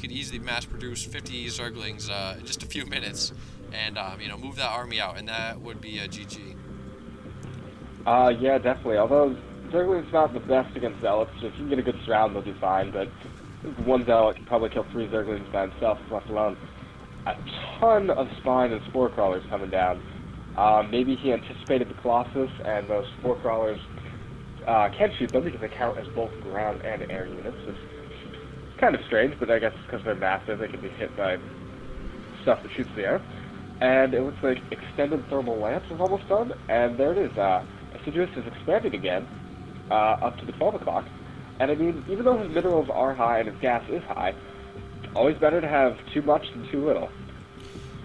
could easily mass produce 50 Zerglings in just a few minutes, and move that army out, and that would be a GG. Yeah, definitely. Although Zergling's not the best against Zealots, if you can get a good surround, they'll do fine, but one Zealot can probably kill 3 Zerglings by himself, let alone a ton of Spine and Spore Crawlers coming down. Maybe he anticipated the Colossus, and those Spore Crawlers can shoot them because they count as both ground and air units. It's kind of strange, but I guess because they're massive, they can be hit by stuff that shoots the air. And it looks like Extended Thermal Lance is almost done, and there it is. Assiduous is expanding again, up to the 12 o'clock. And I mean, even though his minerals are high and his gas is high, always better to have too much than too little.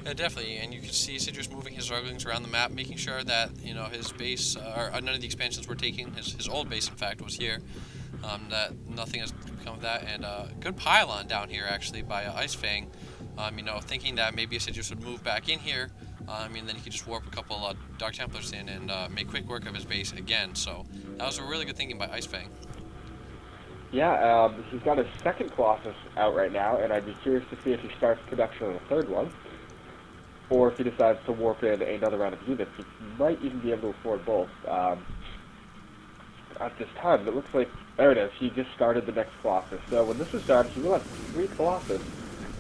Yeah, definitely, and you can see Assiduous moving his Zerglings around the map, making sure that his base, or none of the expansions were taking. His old base, in fact, was here. That nothing has come of that, and good pylon down here actually by Icefang. Thinking that maybe Assiduous would move back in here. Then he could just warp a couple Dark Templars in and make quick work of his base again. So that was a really good thinking by Icefang. Yeah, he's got his second Colossus out right now, and I'd be curious to see if he starts production on the third one, or if he decides to warp in another round of units. He might even be able to afford both at this time. It looks like, there it is, he just started the next Colossus. So when this is done, he will have 3 Colossus,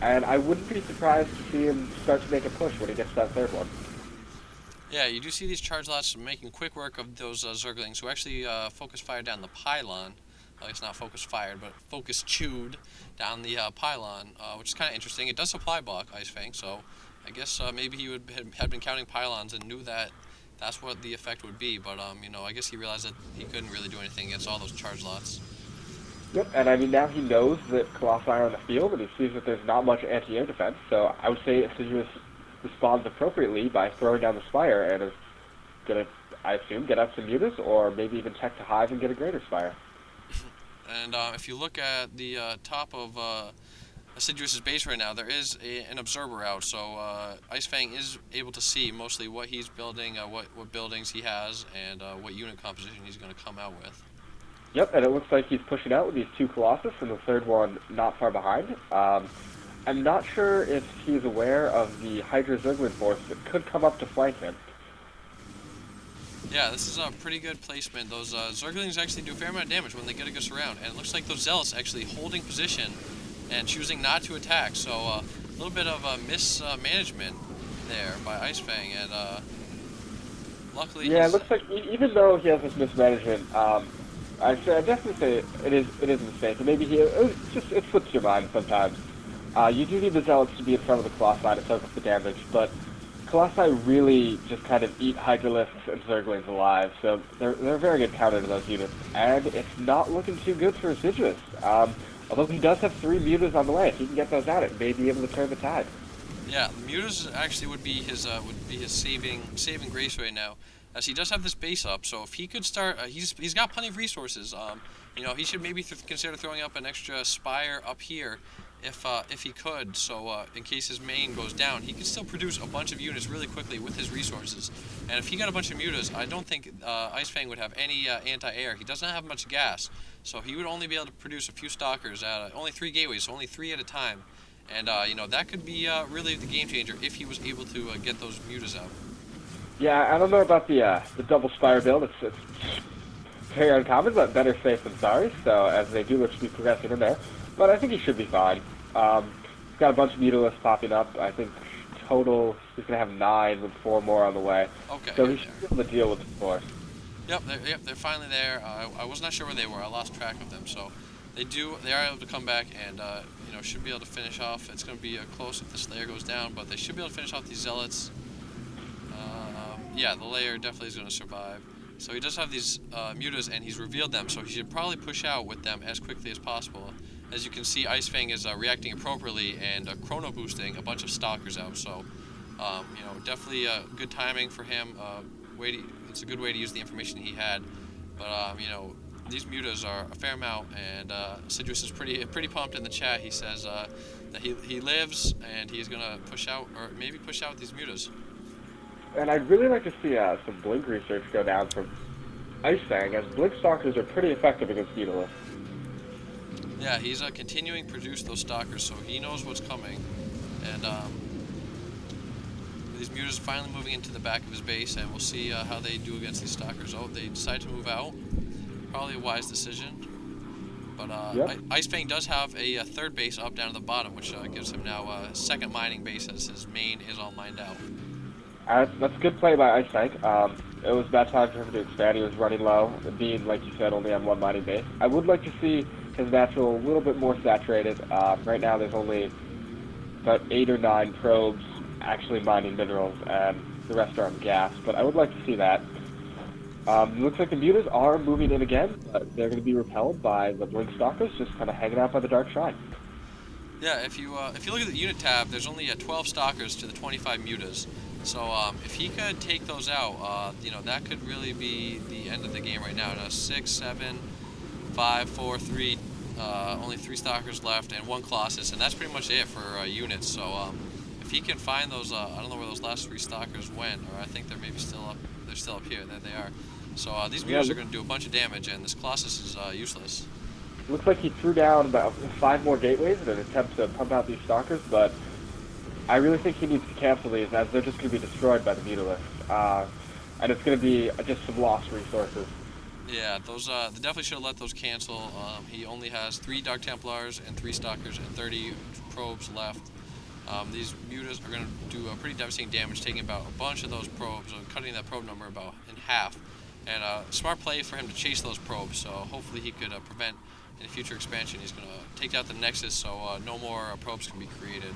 and I wouldn't be surprised to see him start to make a push when he gets to that third one. Yeah, you do see these charge lots making quick work of those Zerglings who actually focus fire down the pylon. It's not focus fired, but focus chewed down the pylon, which is kind of interesting. It does supply block Icefang, so I guess maybe he had been counting pylons and knew that that's what the effect would be. But I guess he realized that he couldn't really do anything against all those charge lots. Yep, and I mean now he knows that Colossi are on the field, and he sees that there's not much anti-air defense. So I would say Assiduous responds appropriately by throwing down the Spire and is gonna, I assume, get up some mutas, or maybe even tech to Hive and get a greater Spire. And if you look at the top of Assiduous' base right now, there is an observer out, so Icefang is able to see mostly what he's building, what buildings he has, and what unit composition he's going to come out with. Yep, and it looks like he's pushing out with these 2 Colossus, and the third one not far behind. I'm not sure if he's aware of the Hydra Zerglin force that could come up to flank him. Yeah, this is a pretty good placement. Those Zerglings actually do a fair amount of damage when they get a good surround, and it looks like those Zealots actually holding position and choosing not to attack. So a little bit of mismanagement there by Icefang, and luckily. Yeah, it looks like even though he has this mismanagement, I definitely say it is a mistake. And maybe it slips your mind sometimes. You do need the Zealots to be in front of the Colossi to soak up the damage, but Colossi really just kind of eat Hydralisks and Zerglings alive, so they're a very good counter to those units, and it's not looking too good for Assiduous. Although he does have 3 mutas on the way, if he can get those out, it may be able to turn the tide. Yeah, mutas actually would be his saving grace right now, as he does have this base up. So if he could start, he's got plenty of resources. He should maybe consider throwing up an extra Spire up here, if he could, so in case his main goes down, he could still produce a bunch of units really quickly with his resources. And if he got a bunch of mutas, I don't think Icefang would have any anti-air. He doesn't have much gas, so he would only be able to produce a few stalkers at only 3 gateways, so only 3 at a time. And that could be really the game changer if he was able to get those mutas out. Yeah, I don't know about the double Spire build. It's very uncommon, but better safe than sorry. So as they do look to be progressing in there. But I think he should be fine. He's got a bunch of mutalisks popping up. I think total he's going to have 9 with 4 more on the way. Okay. So he should be able to deal with the force. Yep, they're finally there. I was not sure where they were. I lost track of them. So they are able to come back and should be able to finish off. It's going to be close if this layer goes down, but they should be able to finish off these Zealots. Yeah, the layer definitely is going to survive. So he does have these mutas, and he's revealed them, so he should probably push out with them as quickly as possible. As you can see, Icefang is reacting appropriately and chrono boosting a bunch of stalkers out. So, definitely good timing for him. It's a good way to use the information he had. But these mutas are a fair amount, and Assiduous is pretty pumped in the chat. He says that he lives, and he's gonna push out, or maybe push out these mutas. And I'd really like to see some Blink research go down from Icefang, as Blink Stalkers are pretty effective against Mutalisks. Yeah, he's continuing to produce those stalkers, so he knows what's coming. And these mutas finally moving into the back of his base, and we'll see how they do against these stalkers. Oh, they decide to move out. Probably a wise decision. But Yep. Icefang does have a third base up down at the bottom, which gives him now a second mining base as his main is all mined out. That's a good play by Icefang. It was bad time for him to expand. He was running low, being, like you said, only on one mining base. I would like to see his natural a little bit more saturated. Right now there's only about 8 or 9 probes actually mining minerals, and the rest are on gas. But I would like to see that. Looks like the mutas are moving in again, but they're going to be repelled by the blink stalkers just kind of hanging out by the dark shrine. Yeah, if you look at the unit tab, there's only 12 stalkers to the 25 mutas. So if he could take those out, that could really be the end of the game right now. Now 6, 7, 5, 4, 3, only 3 stalkers left and 1 colossus, and that's pretty much it for units. So if he can find those, I don't know where those last 3 stalkers went, or I think they're maybe still up. They're still up here. There they are. So these mutas are going to do a bunch of damage, and this colossus is useless. Looks like he threw down about 5 more gateways in an attempt to pump out these stalkers, but I really think he needs to cancel these, as they're just going to be destroyed by the mutalisk. And it's going to be just some lost resources. Yeah, those they definitely should have let those cancel. He only has 3 Dark Templars and 3 Stalkers and 30 probes left. These mutas are going to do pretty devastating damage, taking about a bunch of those probes, cutting that probe number about in half. And smart play for him to chase those probes, so hopefully he could prevent any future expansion. He's going to take out the Nexus, so no more probes can be created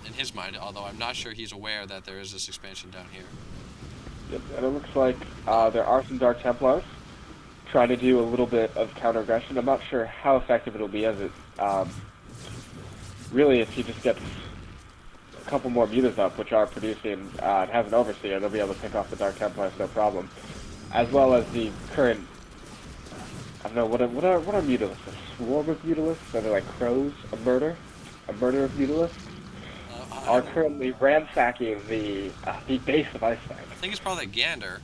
in his mind, although I'm not sure he's aware that there is this expansion down here. Yep, and it looks like there are some Dark Templars trying to do a little bit of counter-aggression. I'm not sure how effective it'll be, as it really, if he just gets a couple more mutas up, which are producing, and has an Overseer, they'll be able to pick off the Dark Templars, no problem. As well as the current, I don't know, what are mutalisks? A swarm of mutalisks? Are they like crows? A murder of mutalisks? Are currently ransacking the base of Icefang. I think it's probably like Gander.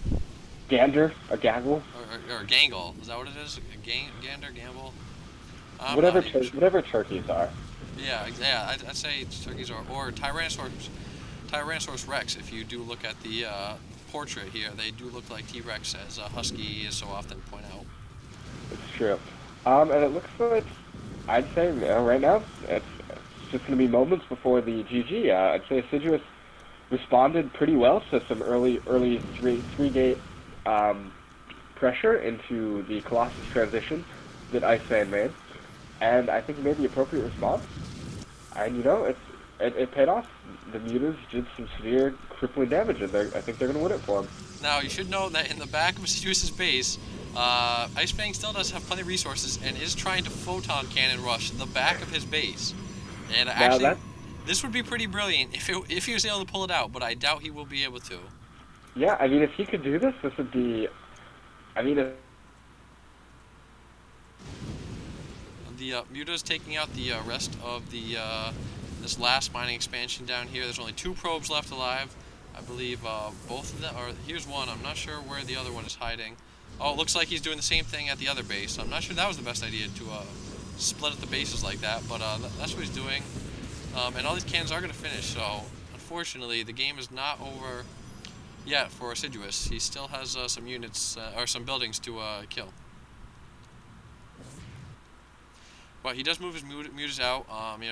Gander? A gaggle? Or Gangle. Is that what it is? Gander? Gamble? Whatever turkeys are. Yeah, I'd say it's turkeys or Tyrannosaurus Rex. If you do look at the portrait here, they do look like T-Rex, as Husky is so often point out. It's true. And it looks like, I'd say, right now, it's just going to be moments before the GG. I'd say Assiduous responded pretty well to some early three-gate pressure into the Colossus transition that Icefang made. And I think he made the appropriate response. And, it paid off. The mutas did some severe crippling damage, and I think they're going to win it for him. Now, you should know that in the back of Assiduous' base, Icefang still does have plenty of resources and is trying to photon cannon rush the back of his base. And actually, this would be pretty brilliant if he was able to pull it out, but I doubt he will be able to. Yeah, I mean, if he could do this, this would be... The muta's taking out the rest of the this last mining expansion down here. There's only 2 probes left alive. I believe both of them, or here's one. I'm not sure where the other one is hiding. Oh, it looks like he's doing the same thing at the other base. I'm not sure that was the best idea to split up the bases like that, but that's what he's doing. And all these cannons are going to finish, so unfortunately the game is not over yet for Assiduous. He still has some units, or some buildings to kill. But he does move his mutas out.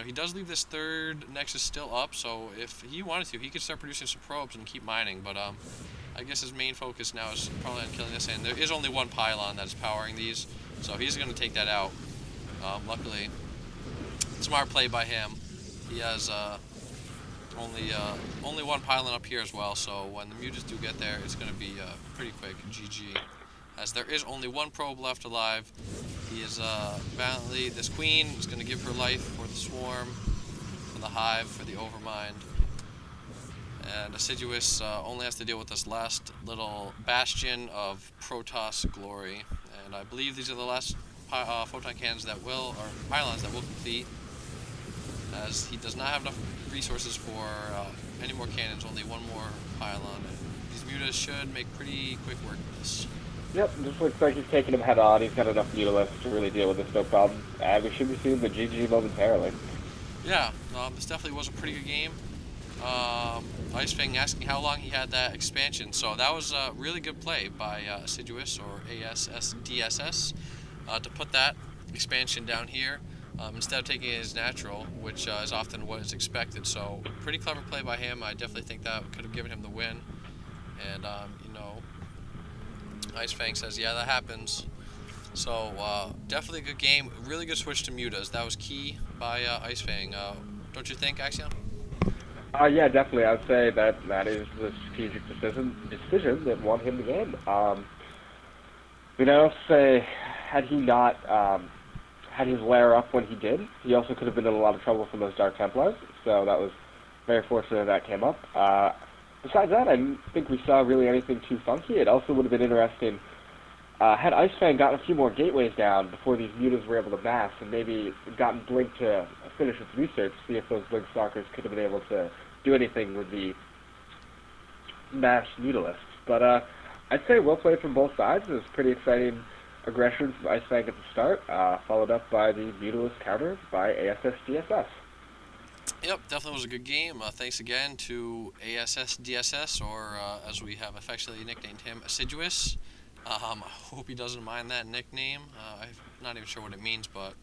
He does leave this third Nexus still up, so if he wanted to, he could start producing some probes and keep mining, but I guess his main focus now is probably on killing this, and there is only 1 pylon that is powering these, so he's going to take that out. Luckily, smart play by him. He has only 1 pylon up here as well, so when the mutas do get there, it's going to be pretty quick GG. As there is only 1 probe left alive. He is valiantly, this queen is going to give her life for the swarm, for the hive, for the overmind. And Assiduous only has to deal with this last little bastion of Protoss glory. And I believe these are the last photon cannons that will, or pylons that will complete, as he does not have enough resources for any more cannons, only 1 more pylon. And these mutas should make pretty quick work of this. Yep, just looks like he's taking him head on. He's got enough Mutalisks to really deal with this no problem. And we should be seeing the GG momentarily. Yeah, this definitely was a pretty good game. Icefang asking how long he had that expansion, so that was a really good play by Assiduous or assdss to put that expansion down here instead of taking it as natural, which is often what is expected. So pretty clever play by him. I definitely think that could have given him the win. And Icefang says, yeah, that happens. So definitely a good game. Really good switch to mutas. That was key by Icefang. Don't you think, Axiom? Yeah, definitely. I would say that that is the strategic decision that won him the game. Say, had he not had his lair up when he did, he also could have been in a lot of trouble from those Dark Templars. So that was very fortunate that came up. Besides that, I didn't think we saw really anything too funky. It also would have been interesting had Icefang gotten a few more gateways down before these mutas were able to mass, and maybe gotten Blink to finish its research, see if those Blink Stalkers could have been able to do anything with the mass mutalisks. But I'd say well played from both sides. It was pretty exciting aggression from Icefang at the start, followed up by the mutalist counter by assdss. Yep, definitely was a good game. Thanks again to assdss, or as we have affectionately nicknamed him, Assiduous. I hope he doesn't mind that nickname. I'm not even sure what it means, but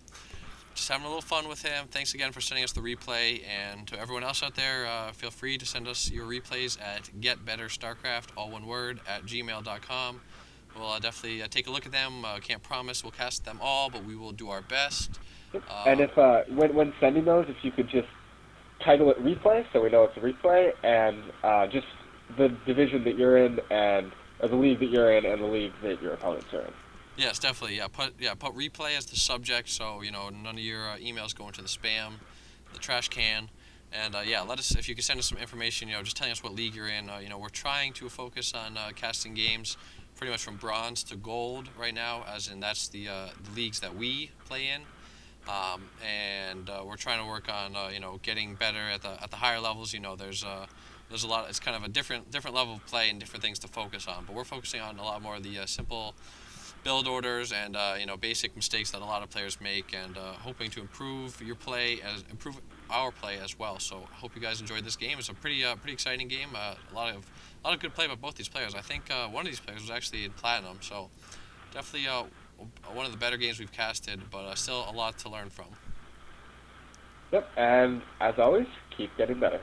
just having a little fun with him. Thanks again for sending us the replay, and to everyone else out there, feel free to send us your replays at getbetterstarcraft, all one word, at gmail.com. We'll definitely take a look at them. Can't promise we'll cast them all, but we will do our best. And if when sending those, if you could just title it replay, so we know it's a replay, and just the division that you're in, and or the league that you're in, and the league that your opponents are in. Yes, definitely. Put replay as the subject, so none of your emails go into the spam, the trash can. And let us, if you can send us some information, just telling us what league you're in. We're trying to focus on casting games pretty much from bronze to gold right now, as in that's the leagues that we play in. And we're trying to work on getting better at the higher levels. There's a lot. It's kind of a different level of play and different things to focus on. But we're focusing on a lot more of the simple build orders and basic mistakes that a lot of players make, and hoping to improve improve our play as well. So I hope you guys enjoyed this game. It's a pretty exciting game. A lot of good play by both these players. I think one of these players was actually in platinum. So definitely one of the better games we've casted, but still a lot to learn from. Yep, and as always, keep getting better.